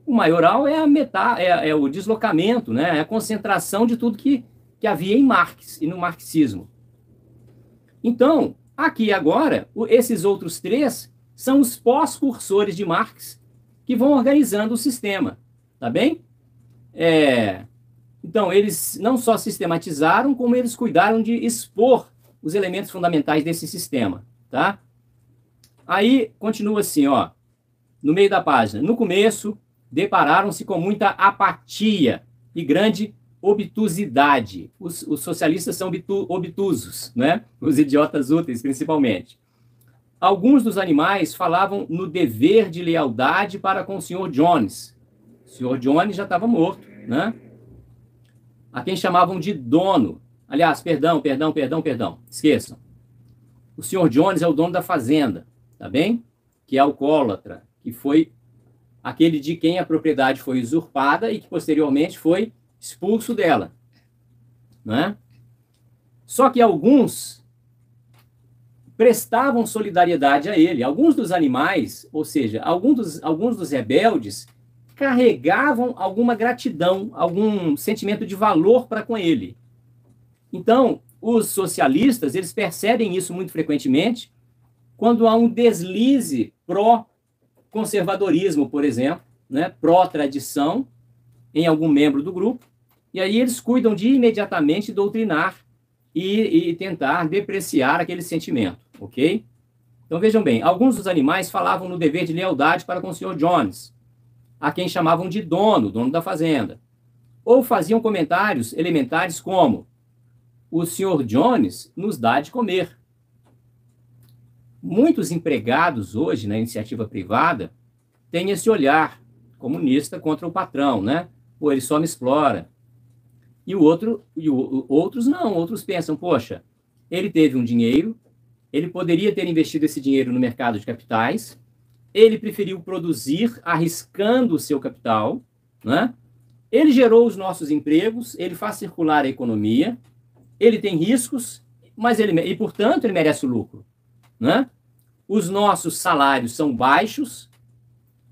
O maioral é o deslocamento, né? É a concentração de tudo que havia em Marx e no marxismo. Então, aqui agora, esses outros 3 são os pós-cursores de Marx que vão organizando o sistema, tá bem? Então, eles não só sistematizaram, como eles cuidaram de expor os elementos fundamentais desse sistema, tá? Aí, continua assim, ó, no meio da página. No começo, depararam-se com muita apatia e grande obtusidade. Os socialistas são obtusos, né? Os idiotas úteis, principalmente. Alguns dos animais falavam no dever de lealdade para com o Sr. Jones. O Sr. Jones já estava morto, né? A quem chamavam de dono. Aliás, perdão. Esqueçam. O Sr. Jones é o dono da fazenda, tá bem? Que é alcoólatra, que foi aquele de quem a propriedade foi usurpada e que posteriormente foi expulso dela, né? Só que alguns prestavam solidariedade a ele. Alguns dos animais, ou seja, alguns dos rebeldes, carregavam alguma gratidão, algum sentimento de valor para com ele. Então, os socialistas, eles percebem isso muito frequentemente quando há um deslize pró-conservadorismo, por exemplo, né, pró-tradição em algum membro do grupo, e aí eles cuidam de imediatamente doutrinar e tentar depreciar aquele sentimento, ok? Então, vejam bem, alguns dos animais falavam no dever de lealdade para com o Sr. Jones, a quem chamavam de dono da fazenda, ou faziam comentários elementares como: o Sr. Jones nos dá de comer. Muitos empregados hoje na iniciativa privada têm esse olhar comunista contra o patrão, né? Pô, ele só me explora. Outros não, outros pensam, poxa, ele teve um dinheiro, ele poderia ter investido esse dinheiro no mercado de capitais, ele preferiu produzir arriscando o seu capital, né? Ele gerou os nossos empregos, ele faz circular a economia, ele tem riscos, mas portanto, ele merece o lucro, né? Os nossos salários são baixos,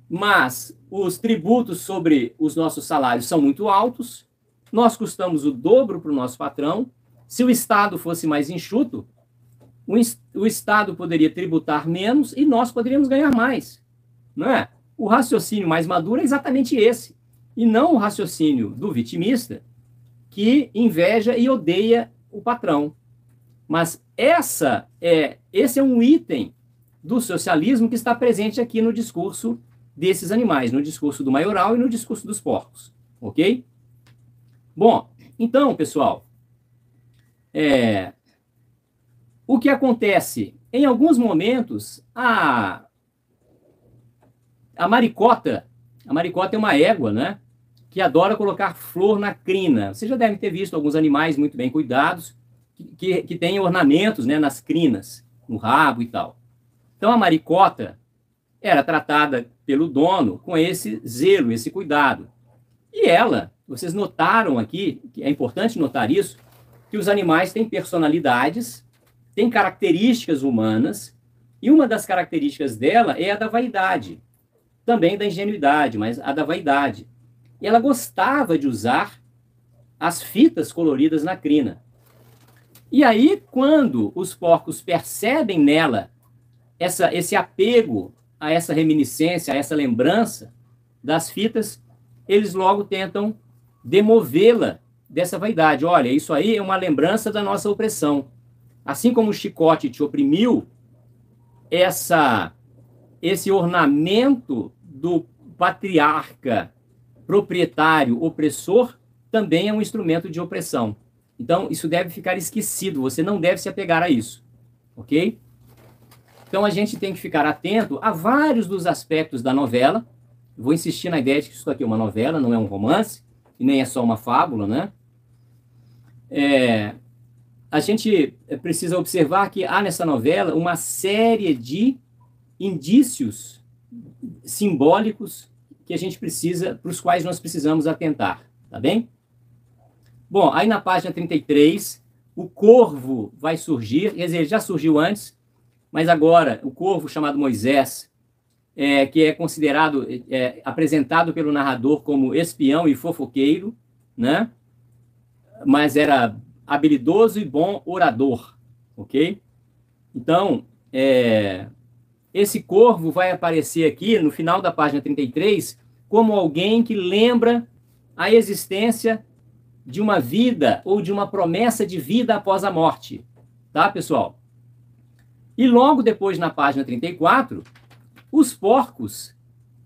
mas os tributos sobre os nossos salários são muito altos, nós custamos o dobro para o nosso patrão. Se o Estado fosse mais enxuto, o Estado poderia tributar menos e nós poderíamos ganhar mais, não é? O raciocínio mais maduro é exatamente esse, e não o raciocínio do vitimista, que inveja e odeia o patrão. Mas esse é um item do socialismo que está presente aqui no discurso desses animais, no discurso do maioral e no discurso dos porcos, ok? Bom, então, pessoal, o que acontece? Em alguns momentos, a maricota é uma égua, né? Que adora colocar flor na crina. Vocês já devem ter visto alguns animais muito bem cuidados, que têm ornamentos, né, nas crinas, no rabo e tal. Então, a maricota era tratada pelo dono com esse zelo, esse cuidado. E vocês notaram aqui, que é importante notar isso, que os animais têm personalidades, têm características humanas, e uma das características dela é a da vaidade, também da ingenuidade, mas a da vaidade. E ela gostava de usar as fitas coloridas na crina. E aí, quando os porcos percebem nela esse apego a essa reminiscência, a essa lembrança das fitas, eles logo tentam demovê-la dessa vaidade. Olha, isso aí é uma lembrança da nossa opressão. Assim como o chicote te oprimiu, esse ornamento do patriarca proprietário opressor também é um instrumento de opressão. Então, isso deve ficar esquecido, você não deve se apegar a isso, ok? Então, a gente tem que ficar atento a vários dos aspectos da novela. Eu vou insistir na ideia de que isso aqui é uma novela, não é um romance, e nem é só uma fábula, né? A gente precisa observar que há nessa novela uma série de indícios simbólicos que a gente precisa, para os quais nós precisamos atentar, tá bem? Bom, aí na página 33, o corvo vai surgir, quer dizer, ele já surgiu antes, mas agora o corvo chamado Moisés, que é considerado, apresentado pelo narrador como espião e fofoqueiro, né? Mas era habilidoso e bom orador, ok? Então, esse corvo vai aparecer aqui no final da página 33 como alguém que lembra a existência de uma vida ou de uma promessa de vida após a morte, tá, pessoal? E logo depois, na página 34, os porcos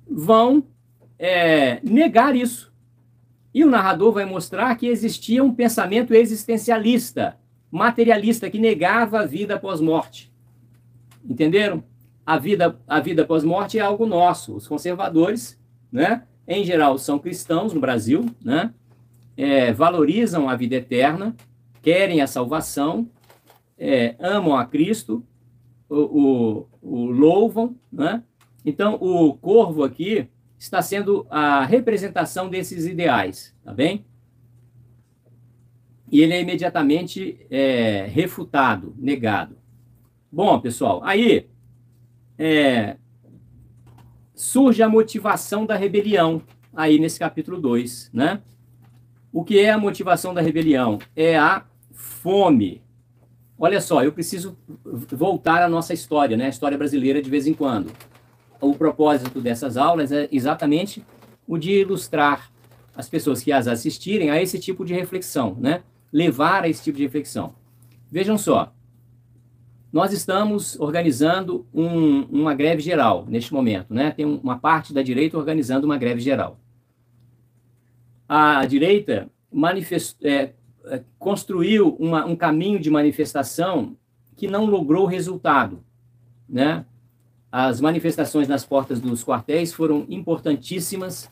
vão negar isso. E o narrador vai mostrar que existia um pensamento existencialista, materialista, que negava a vida após morte. Entenderam? A vida após morte é algo nosso. Os conservadores, né, em geral, são cristãos no Brasil, né, valorizam a vida eterna, querem a salvação, amam a Cristo, o louvam, né? Então, o corvo aqui está sendo a representação desses ideais, tá bem? e ele é imediatamente refutado, negado. Bom, pessoal, aí surge a motivação da rebelião, aí nesse capítulo 2, né? O que é a motivação da rebelião? É a fome. Olha só, eu preciso voltar à nossa história, né? A história brasileira de vez em quando. O propósito dessas aulas é exatamente o de ilustrar as pessoas que as assistirem a esse tipo de reflexão, né? Levar a esse tipo de reflexão. Vejam só, nós estamos organizando uma greve geral neste momento, né? Tem uma parte da direita organizando uma greve geral. A direita construiu um caminho de manifestação que não logrou resultado, né? As manifestações nas portas dos quartéis foram importantíssimas.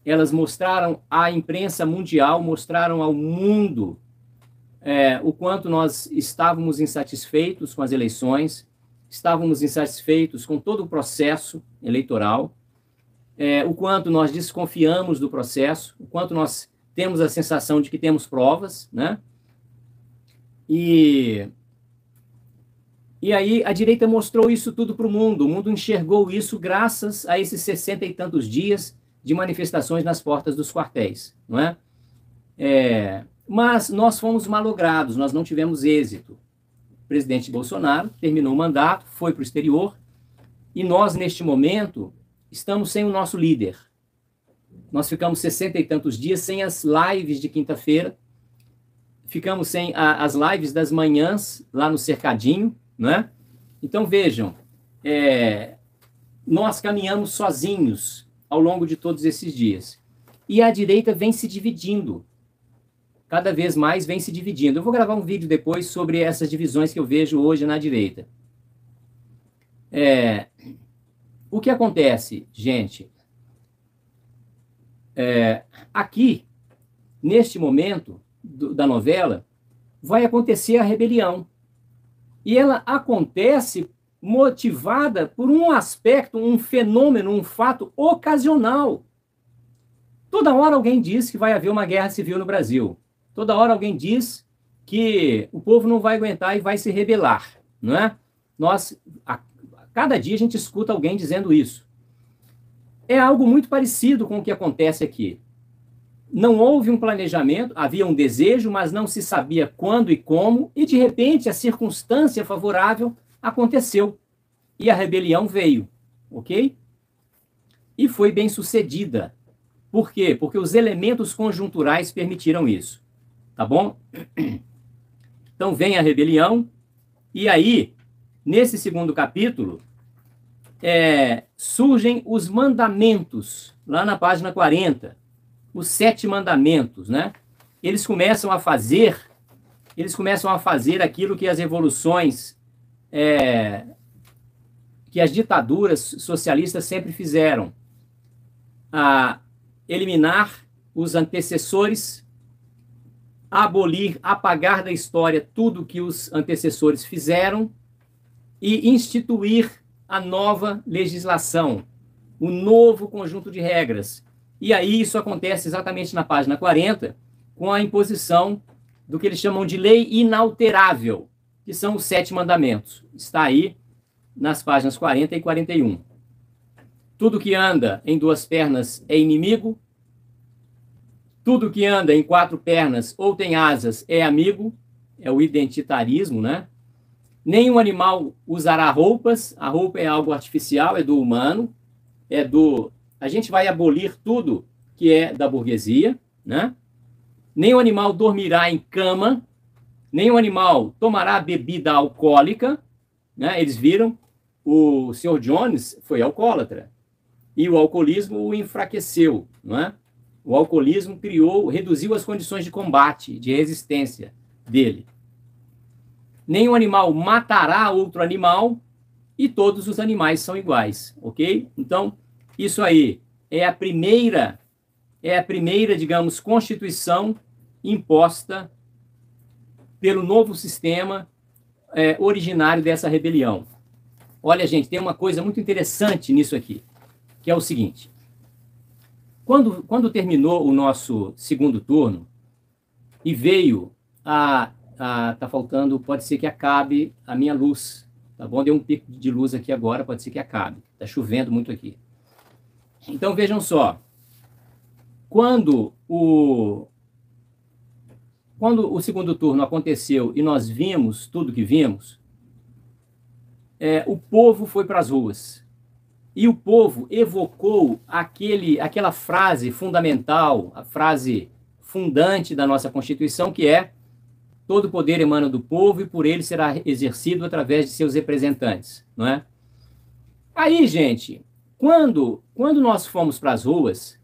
Elas mostraram à imprensa mundial, mostraram ao mundo o quanto nós estávamos insatisfeitos com as eleições, estávamos insatisfeitos com todo o processo eleitoral, o quanto nós desconfiamos do processo, o quanto nós temos a sensação de que temos provas, né? E aí a direita mostrou isso tudo para o mundo enxergou isso graças a esses 60 e tantos dias de manifestações nas portas dos quartéis, não é? Mas nós fomos malogrados, nós não tivemos êxito. O presidente Bolsonaro terminou o mandato, foi para o exterior, e nós, neste momento, estamos sem o nosso líder. Nós ficamos 60 e tantos dias sem as lives de quinta-feira, ficamos sem as lives das manhãs lá no Cercadinho, né? Então, vejam, nós caminhamos sozinhos ao longo de todos esses dias. E a direita vem se dividindo. Cada vez mais vem se dividindo. Eu vou gravar um vídeo depois sobre essas divisões que eu vejo hoje na direita. O que acontece, gente? Aqui, neste momento da novela, vai acontecer a rebelião. E ela acontece motivada por um aspecto, um fenômeno, um fato ocasional. Toda hora alguém diz que vai haver uma guerra civil no Brasil. Toda hora alguém diz que o povo não vai aguentar e vai se rebelar, não é? Cada dia a gente escuta alguém dizendo isso. É algo muito parecido com o que acontece aqui. Não houve um planejamento, havia um desejo, mas não se sabia quando e como, e de repente a circunstância favorável aconteceu. E a rebelião veio, ok? E foi bem sucedida. Por quê? Porque os elementos conjunturais permitiram isso. Tá bom? Então vem a rebelião, e aí, nesse segundo capítulo, surgem os mandamentos, lá na página 40, os 7 mandamentos, né? Eles começam a fazer aquilo que as revoluções, que as ditaduras socialistas sempre fizeram, a eliminar os antecessores, abolir, apagar da história tudo que os antecessores fizeram e instituir a nova legislação, o novo conjunto de regras. E aí isso acontece exatamente na página 40, com a imposição do que eles chamam de lei inalterável, que são os 7 mandamentos. Está aí nas páginas 40 e 41. Tudo que anda em 2 pernas é inimigo. Tudo que anda em 4 pernas ou tem asas é amigo. É o identitarismo, né? Nenhum animal usará roupas. A roupa é algo artificial, é do humano. A gente vai abolir tudo que é da burguesia, né? Nenhum animal dormirá em cama. Nenhum animal tomará bebida alcoólica, né? Eles viram, o Sr. Jones foi alcoólatra. E o alcoolismo o enfraqueceu, não é? O alcoolismo reduziu as condições de combate, de resistência dele. Nenhum animal matará outro animal e todos os animais são iguais, ok? Então, isso aí é a primeira, digamos, constituição imposta pelo novo sistema originário dessa rebelião. Olha, gente, tem uma coisa muito interessante nisso aqui, que é o seguinte. Quando terminou o nosso segundo turno, e veio tá faltando, pode ser que acabe a minha luz, tá bom? Deu um pico de luz aqui agora, pode ser que acabe. Tá chovendo muito aqui. Então, vejam só. Quando o segundo turno aconteceu e nós vimos tudo que vimos, o povo foi para as ruas. E o povo evocou aquela frase fundamental, a frase fundante da nossa Constituição, que é: todo poder emana do povo e por ele será exercido através de seus representantes, não é? Aí, gente, quando nós fomos para as ruas,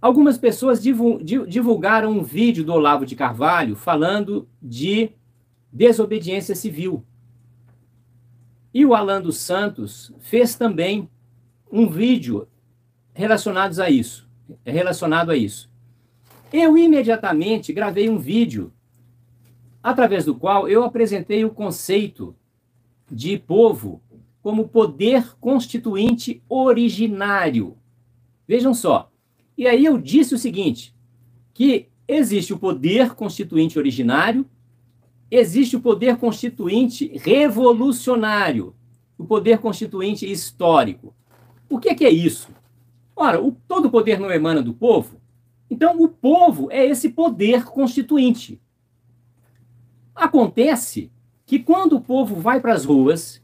algumas pessoas divulgaram um vídeo do Olavo de Carvalho falando de desobediência civil. E o Alan dos Santos fez também um vídeo relacionado a isso. Eu imediatamente gravei um vídeo através do qual eu apresentei o conceito de povo como poder constituinte originário. Vejam só. E aí eu disse o seguinte, que existe o poder constituinte originário, existe o poder constituinte revolucionário, o poder constituinte histórico. O que é isso? Ora, todo poder não emana do povo? Então, o povo é esse poder constituinte. Acontece que quando o povo vai para as ruas,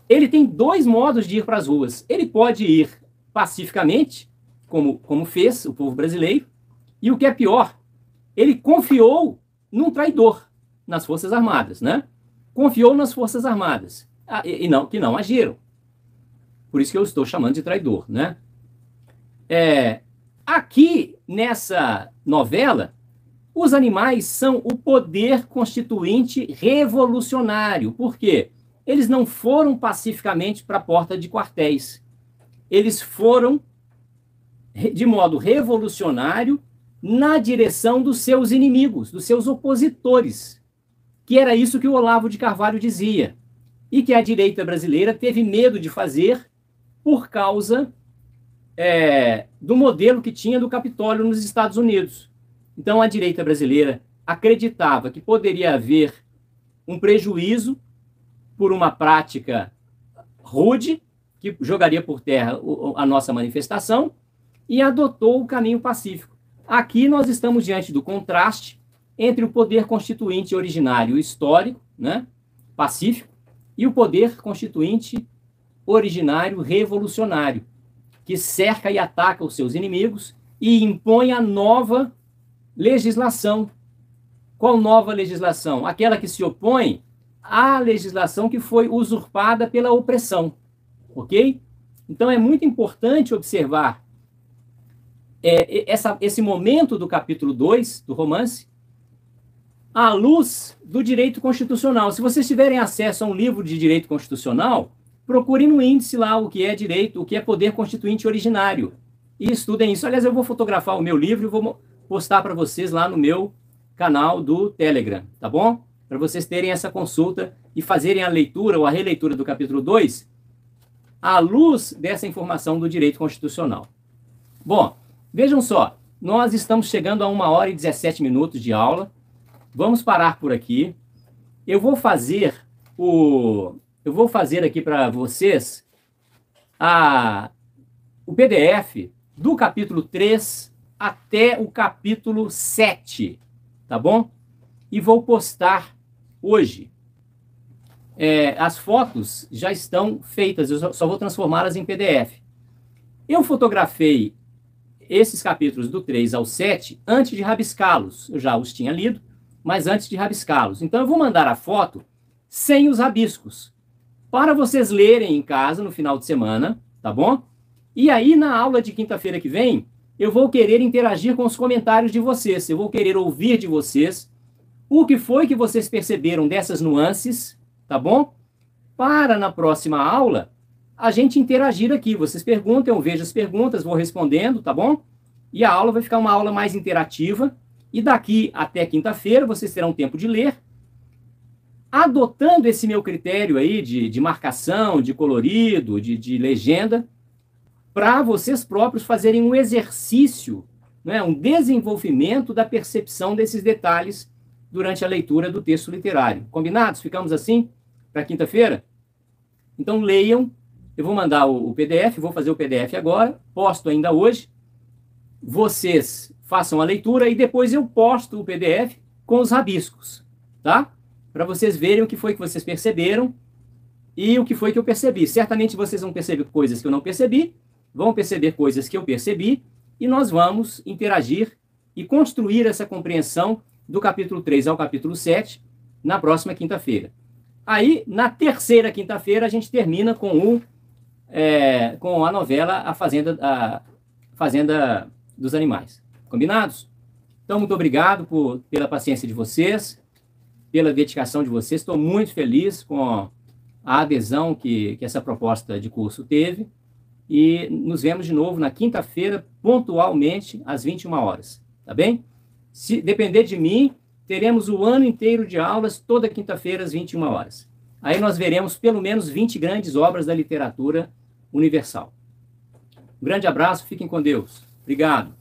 ele tem dois modos de ir para as ruas. Ele pode ir pacificamente, como fez o povo brasileiro, e o que é pior, ele confiou num traidor nas Forças Armadas, né? Confiou nas Forças Armadas, que não agiram. Por isso que eu estou chamando de traidor, né? Aqui, nessa novela, os animais são o poder constituinte revolucionário. Por quê? Eles não foram pacificamente para a porta de quartéis. Eles foram, de modo revolucionário, na direção dos seus inimigos, dos seus opositores. Que era isso que o Olavo de Carvalho dizia. E que a direita brasileira teve medo de fazer por causa do modelo que tinha do Capitólio nos Estados Unidos. Então, a direita brasileira acreditava que poderia haver um prejuízo por uma prática rude, que jogaria por terra a nossa manifestação, e adotou o caminho pacífico. Aqui nós estamos diante do contraste entre o poder constituinte originário histórico, né, pacífico, e o poder constituinte originário revolucionário, que cerca e ataca os seus inimigos e impõe a nova legislação. Qual nova legislação? Aquela que se opõe à legislação que foi usurpada pela opressão. Ok? Então é muito importante observar esse momento do capítulo 2 do romance à luz do direito constitucional. Se vocês tiverem acesso a um livro de direito constitucional, procurem no índice lá o que é direito, o que é poder constituinte originário. E estudem isso. Aliás, eu vou fotografar o meu livro e vou postar para vocês lá no meu canal do Telegram, tá bom? Para vocês terem essa consulta e fazerem a leitura ou a releitura do capítulo 2 à luz dessa informação do direito constitucional. Bom, vejam só, nós estamos chegando a 1h17 de aula. Vamos parar por aqui. Eu vou fazer aqui para vocês o PDF do capítulo 3 até o capítulo 7, tá bom? E vou postar hoje. As fotos já estão feitas, eu só vou transformá-las em PDF. Eu fotografei esses capítulos do 3 ao 7 antes de rabiscá-los. Eu já os tinha lido, mas antes de rabiscá-los. Então eu vou mandar a foto sem os rabiscos, para vocês lerem em casa no final de semana, tá bom? E aí na aula de quinta-feira que vem, eu vou querer interagir com os comentários de vocês, eu vou querer ouvir de vocês o que foi que vocês perceberam dessas nuances, tá bom? Para na próxima aula, a gente interagir aqui. Vocês perguntam, eu vejo as perguntas, vou respondendo, tá bom? E a aula vai ficar uma aula mais interativa. E daqui até quinta-feira, vocês terão tempo de ler, adotando esse meu critério aí de marcação, de colorido, de legenda, para vocês próprios fazerem um exercício né, um desenvolvimento da percepção desses detalhes durante a leitura do texto literário. Combinados? Ficamos assim para quinta-feira? Então leiam, eu vou mandar o PDF, vou fazer o PDF agora, posto ainda hoje, vocês façam a leitura e depois eu posto o PDF com os rabiscos, tá? Para vocês verem o que foi que vocês perceberam e o que foi que eu percebi. Certamente vocês vão perceber coisas que eu não percebi, vão perceber coisas que eu percebi, e nós vamos interagir e construir essa compreensão do capítulo 3 ao capítulo 7 na próxima quinta-feira. Aí, na terceira quinta-feira, a gente termina com a novela A Fazenda dos Animais. Combinados? Então, muito obrigado pela paciência de vocês, pela dedicação de vocês. Estou muito feliz com a adesão que essa proposta de curso teve. E nos vemos de novo na quinta-feira, pontualmente, às 21 horas. Tá bem? Se depender de mim, teremos o ano inteiro de aulas, toda quinta-feira, às 21 horas. Aí nós veremos pelo menos 20 grandes obras da literatura universal. Um grande abraço, fiquem com Deus. Obrigado.